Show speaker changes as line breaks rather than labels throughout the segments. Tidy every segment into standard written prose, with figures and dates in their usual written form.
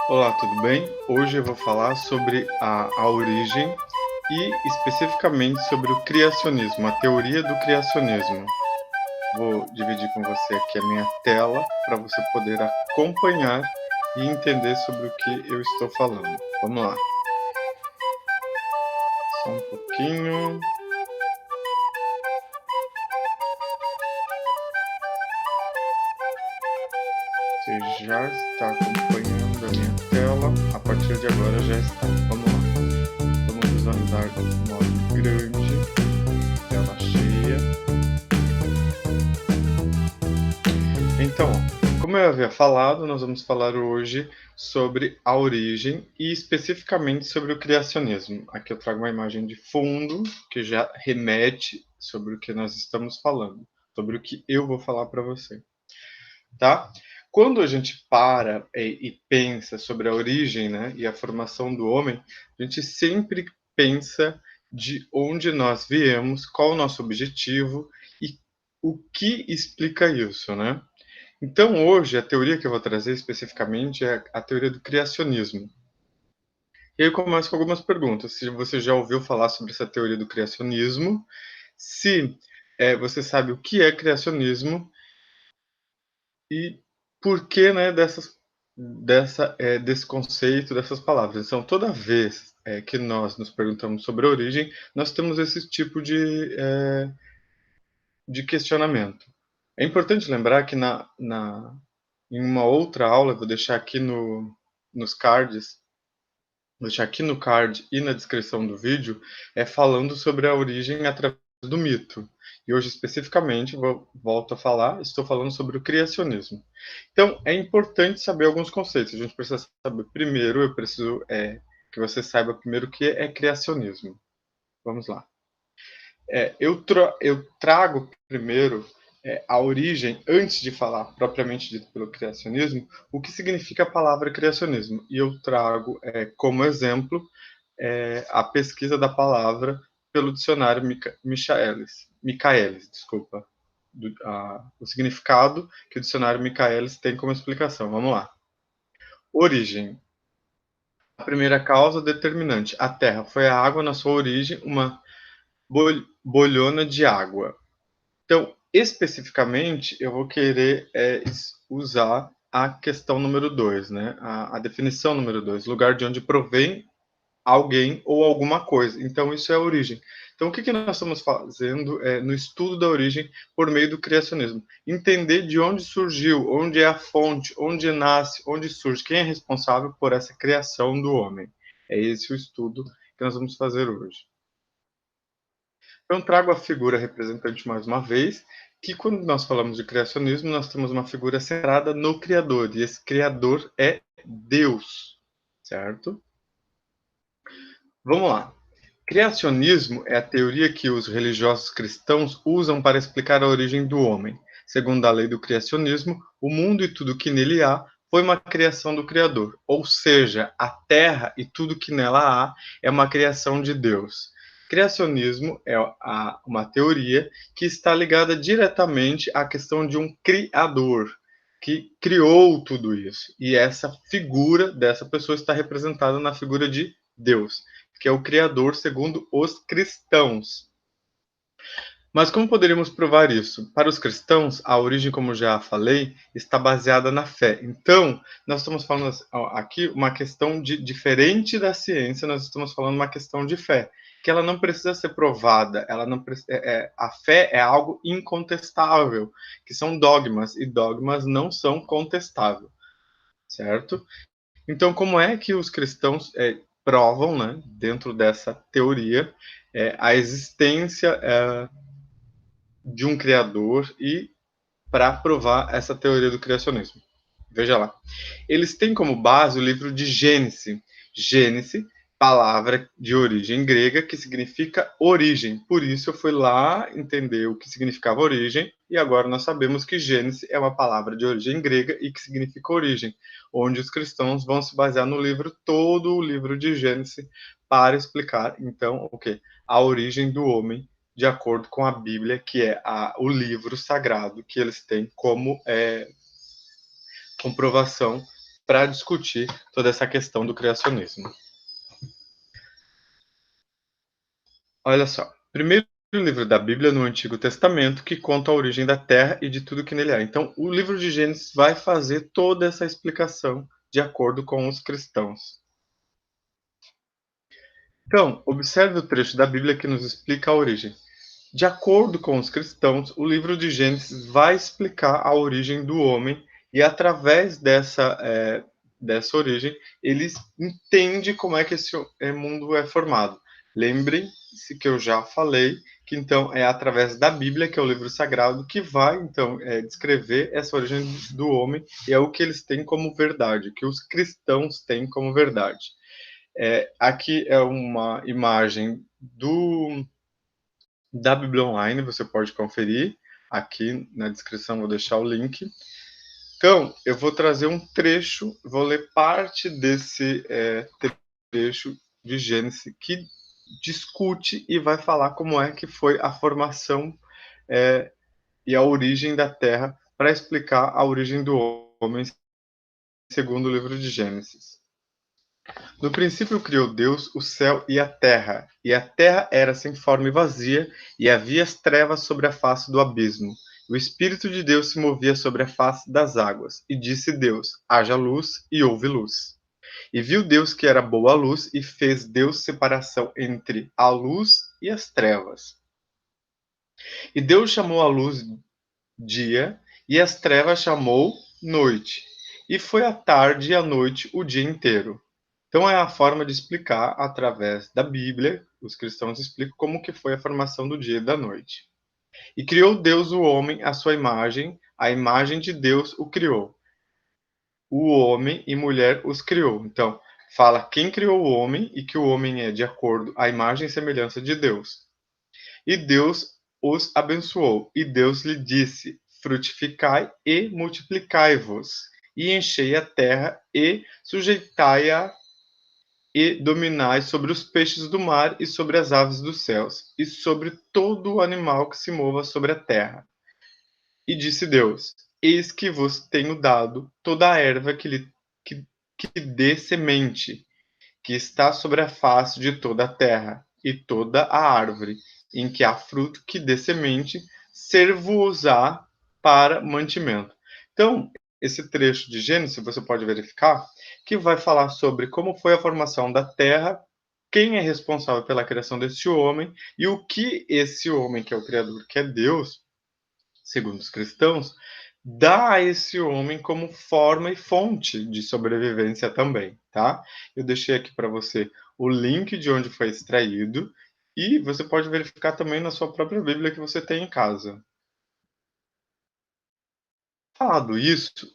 Olá, tudo bem? Hoje eu vou falar sobre a origem e especificamente sobre o criacionismo, a teoria do criacionismo. Vou dividir com você aqui a minha tela para você poder acompanhar e entender sobre o que eu estou falando. Vamos lá, só um pouquinho. Você já está acompanhando a minha tela? A partir de agora já está. Vamos lá. Vamos visualizar no modo grande, tela cheia. Então, como eu havia falado, nós vamos falar hoje sobre a origem e especificamente sobre o criacionismo. Aqui eu trago uma imagem de fundo que já remete sobre o que nós estamos falando, sobre o que eu vou falar para você, tá? Quando a gente para e pensa sobre a origem, né, e a formação do homem, a gente sempre pensa de onde nós viemos, qual o nosso objetivo e o que explica isso, né? Então, hoje, a teoria que eu vou trazer especificamente é a teoria do criacionismo. E aí eu começo com algumas perguntas. Se você já ouviu falar sobre essa teoria do criacionismo, se você sabe o que é criacionismo e por que, né, desse conceito, dessas palavras. Então, toda vez que nós nos perguntamos sobre a origem, nós temos esse tipo de questionamento. É importante lembrar que em uma outra aula, eu vou deixar aqui nos cards, vou deixar aqui no card e na descrição do vídeo, falando sobre a origem através do mito. E hoje, especificamente, volto a falar, estou falando sobre o criacionismo. Então, é importante saber alguns conceitos. A gente precisa saber primeiro, eu preciso que você saiba primeiro o que é criacionismo. Vamos lá. Eu trago primeiro a origem, antes de falar propriamente dito pelo criacionismo, o que significa a palavra criacionismo. E eu trago como exemplo a pesquisa da palavra pelo dicionário Michaelis, desculpa, o significado que o dicionário Michaelis tem como explicação. Vamos lá. Origem. A primeira causa determinante. A Terra foi a água na sua origem, uma bolhona de água. Então, especificamente, eu vou querer usar a questão número 2, né? A definição número 2, lugar de onde provém alguém ou alguma coisa. Então, isso é a origem. Então, o que nós estamos fazendo no estudo da origem por meio do criacionismo? Entender de onde surgiu, onde é a fonte, onde nasce, onde surge, quem é responsável por essa criação do homem. É esse o estudo que nós vamos fazer hoje. Então, trago a figura representante mais uma vez, que quando nós falamos de criacionismo, nós temos uma figura centrada no Criador, e esse Criador é Deus, certo? Vamos lá. Criacionismo é a teoria que os religiosos cristãos usam para explicar a origem do homem. Segundo a lei do criacionismo, o mundo e tudo que nele há foi uma criação do Criador, ou seja, a terra e tudo que nela há é uma criação de Deus. Criacionismo é uma teoria que está ligada diretamente à questão de um criador que criou tudo isso. E essa figura dessa pessoa está representada na figura de Deus, que é o Criador segundo os cristãos. Mas como poderíamos provar isso? Para os cristãos, a origem, como já falei, está baseada na fé. Então, nós estamos falando aqui uma questão diferente da ciência, nós estamos falando uma questão de fé, que ela não precisa ser provada, ela não a fé é algo incontestável, que são dogmas, e dogmas não são contestáveis, certo? Então, como é que os cristãos provam, né, dentro dessa teoria, a existência de um criador e para provar essa teoria do criacionismo? Veja lá. Eles têm como base o livro de Gênesis. Gênesis, palavra de origem grega que significa origem. Por isso eu fui lá entender o que significava origem e agora nós sabemos que Gênesis é uma palavra de origem grega e que significa origem, onde os cristãos vão se basear no livro, todo o livro de Gênesis, para explicar então o que? A origem do homem de acordo com a Bíblia, que é o livro sagrado que eles têm como comprovação para discutir toda essa questão do criacionismo. Olha só, primeiro livro da Bíblia no Antigo Testamento que conta a origem da Terra e de tudo que nele há. Então, o livro de Gênesis vai fazer toda essa explicação de acordo com os cristãos. Então, observe o trecho da Bíblia que nos explica a origem. De acordo com os cristãos, o livro de Gênesis vai explicar a origem do homem e através dessa origem, eles entendem como é que esse mundo é formado. Lembrem-se que eu já falei que então é através da Bíblia, que é o livro sagrado, que vai então descrever essa origem do homem e é o que eles têm como verdade, que os cristãos têm como verdade. Aqui é uma imagem da Bíblia Online, você pode conferir. Aqui na descrição vou deixar o link. Então, eu vou trazer um trecho, vou ler parte desse trecho de Gênesis que discute e vai falar como é que foi a formação e a origem da Terra para explicar a origem do homem segundo o livro de Gênesis. No princípio criou Deus o céu e a terra era sem forma e vazia, e havia as trevas sobre a face do abismo. O Espírito de Deus se movia sobre a face das águas, e disse Deus: haja luz, e houve luz. E viu Deus que era boa a luz, e fez Deus separação entre a luz e as trevas. E Deus chamou a luz dia, e as trevas chamou noite. E foi a tarde e a noite o dia inteiro. Então é a forma de explicar através da Bíblia, os cristãos explicam como que foi a formação do dia e da noite. E criou Deus o homem à sua imagem, a imagem de Deus o criou. O homem e mulher os criou. Então, fala quem criou o homem e que o homem é de acordo à imagem e semelhança de Deus. E Deus os abençoou. E Deus lhe disse: frutificai e multiplicai-vos, e enchei a terra e sujeitai-a e dominai sobre os peixes do mar e sobre as aves dos céus, e sobre todo o animal que se mova sobre a terra. E disse Deus: eis que vos tenho dado toda a erva que dê semente, que está sobre a face de toda a terra, e toda a árvore em que há fruto que dê semente, ser-vos-á para mantimento. Então, esse trecho de Gênesis, você pode verificar, que vai falar sobre como foi a formação da terra, quem é responsável pela criação desse homem, e o que esse homem, que é o Criador, que é Deus, segundo os cristãos, dá a esse homem como forma e fonte de sobrevivência também, tá? Eu deixei aqui para você o link de onde foi extraído e você pode verificar também na sua própria Bíblia que você tem em casa. Falado isso,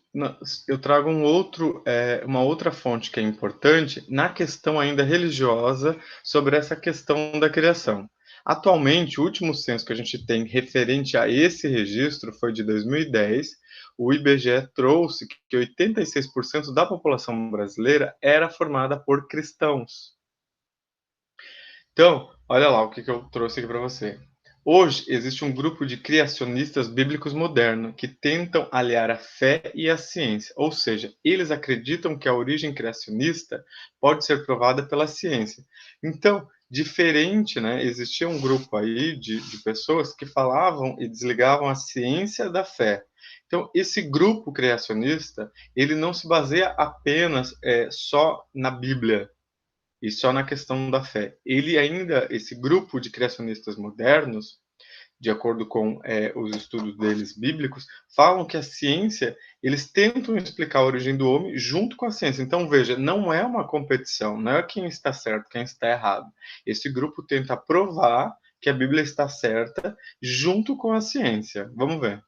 eu trago uma outra fonte que é importante na questão ainda religiosa sobre essa questão da criação. Atualmente, o último censo que a gente tem referente a esse registro foi de 2010. O IBGE trouxe que 86% da população brasileira era formada por cristãos. Então, olha lá o que eu trouxe aqui para você. Hoje existe um grupo de criacionistas bíblicos modernos que tentam aliar a fé e a ciência, ou seja, eles acreditam que a origem criacionista pode ser provada pela ciência. Então, diferente, né? Existia um grupo aí de pessoas que falavam e desligavam a ciência da fé. Então, esse grupo criacionista, ele não se baseia apenas só na Bíblia, e só na questão da fé. Ele ainda, esse grupo de criacionistas modernos, de acordo com os estudos deles bíblicos, falam que a ciência, eles tentam explicar a origem do homem junto com a ciência. Então, veja, não é uma competição, não é quem está certo, quem está errado. Esse grupo tenta provar que a Bíblia está certa junto com a ciência. Vamos ver.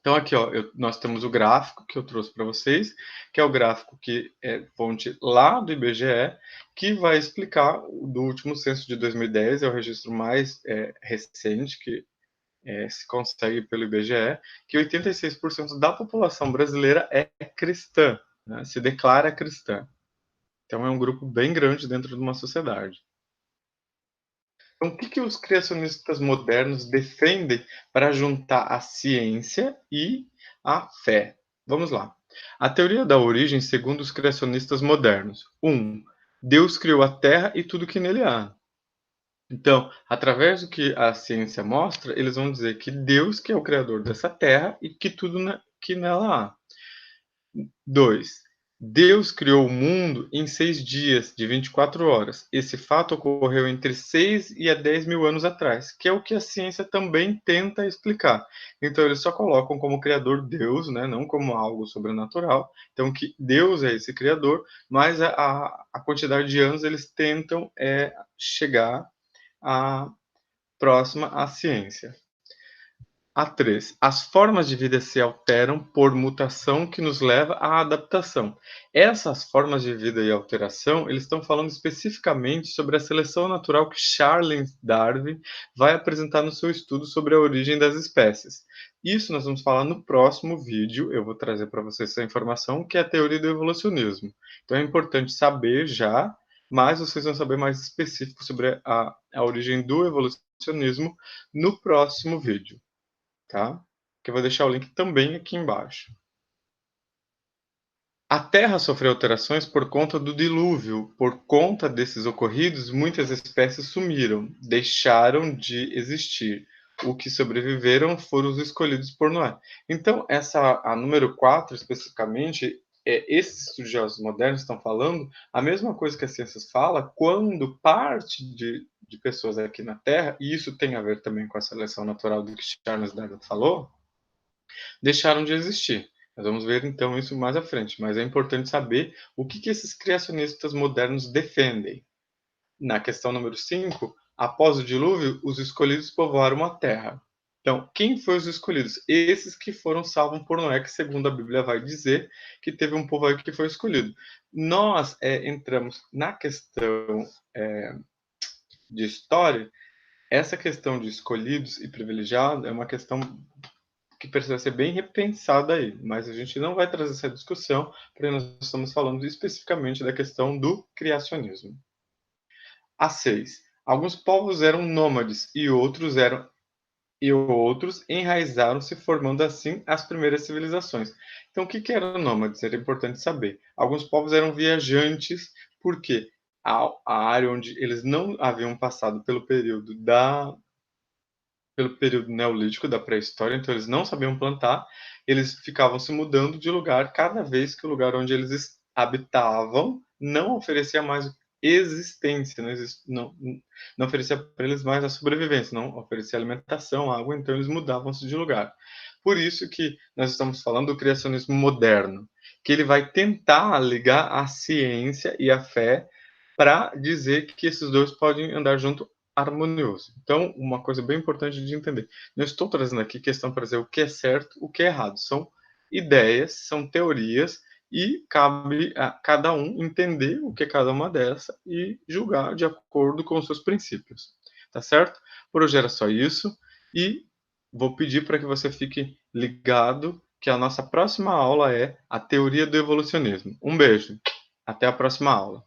Então, aqui, ó, nós temos o gráfico que eu trouxe para vocês, que é o gráfico que é fonte lá do IBGE, que vai explicar do último censo de 2010, é o registro mais recente que se consegue pelo IBGE, que 86% da população brasileira é cristã, né, se declara cristã. Então, é um grupo bem grande dentro de uma sociedade. Então, o que os criacionistas modernos defendem para juntar a ciência e a fé? Vamos lá. A teoria da origem segundo os criacionistas modernos. 1. Deus criou a Terra e tudo que nele há. Então, através do que a ciência mostra, eles vão dizer que Deus que é o criador dessa Terra e que tudo que nela há. 2. Deus criou o mundo em 6 dias de 24 horas. Esse fato ocorreu entre 6 e a 10 mil anos atrás, que é o que a ciência também tenta explicar. Então, eles só colocam como criador Deus, né, não como algo sobrenatural. Então, que Deus é esse criador, mas a quantidade de anos eles tentam chegar a próxima à ciência. A 3. As formas de vida se alteram por mutação que nos leva à adaptação. Essas formas de vida e alteração, eles estão falando especificamente sobre a seleção natural que Charles Darwin vai apresentar no seu estudo sobre a origem das espécies. Isso nós vamos falar no próximo vídeo, eu vou trazer para vocês essa informação, que é a teoria do evolucionismo. Então é importante saber já, mas vocês vão saber mais específico sobre a origem do evolucionismo no próximo vídeo, tá? Que eu vou deixar o link também aqui embaixo. A Terra sofreu alterações por conta do dilúvio. Por conta desses ocorridos, muitas espécies sumiram, deixaram de existir. O que sobreviveram foram os escolhidos por Noé. Então, a número 4, especificamente, esses estudiosos modernos estão falando a mesma coisa que a ciência fala quando parte de pessoas aqui na Terra, e isso tem a ver também com a seleção natural do que Charles Darwin falou, deixaram de existir. Nós vamos ver então isso mais à frente, mas é importante saber o que esses criacionistas modernos defendem. Na questão número 5, após o dilúvio, os escolhidos povoaram a terra. Então, quem foram os escolhidos? Esses que foram salvos por Noé, que segundo a Bíblia vai dizer que teve um povo aí que foi escolhido. Nós entramos na questão de história. Essa questão de escolhidos e privilegiados é uma questão que precisa ser bem repensada aí, mas a gente não vai trazer essa discussão, porque nós estamos falando especificamente da questão do criacionismo. A 6. Alguns povos eram nômades e outros enraizaram-se, formando assim as primeiras civilizações. Então, o que eram nômades? Era importante saber. Alguns povos eram viajantes, porque a área onde eles não haviam passado pelo período neolítico da pré-história, então eles não sabiam plantar, eles ficavam se mudando de lugar cada vez que o lugar onde eles habitavam não oferecia mais existência, não oferecia para eles mais a sobrevivência, não oferecia alimentação, água, então eles mudavam-se de lugar. Por isso que nós estamos falando do criacionismo moderno, que ele vai tentar ligar a ciência e a fé para dizer que esses dois podem andar junto harmonioso. Então, uma coisa bem importante de entender. Não estou trazendo aqui questão para dizer o que é certo, o que é errado. São ideias, são teorias e cabe a cada um entender o que é cada uma dessa e julgar de acordo com os seus princípios. Tá certo? Por hoje era só isso e vou pedir para que você fique ligado que a nossa próxima aula é a teoria do evolucionismo. Um beijo. Até a próxima aula.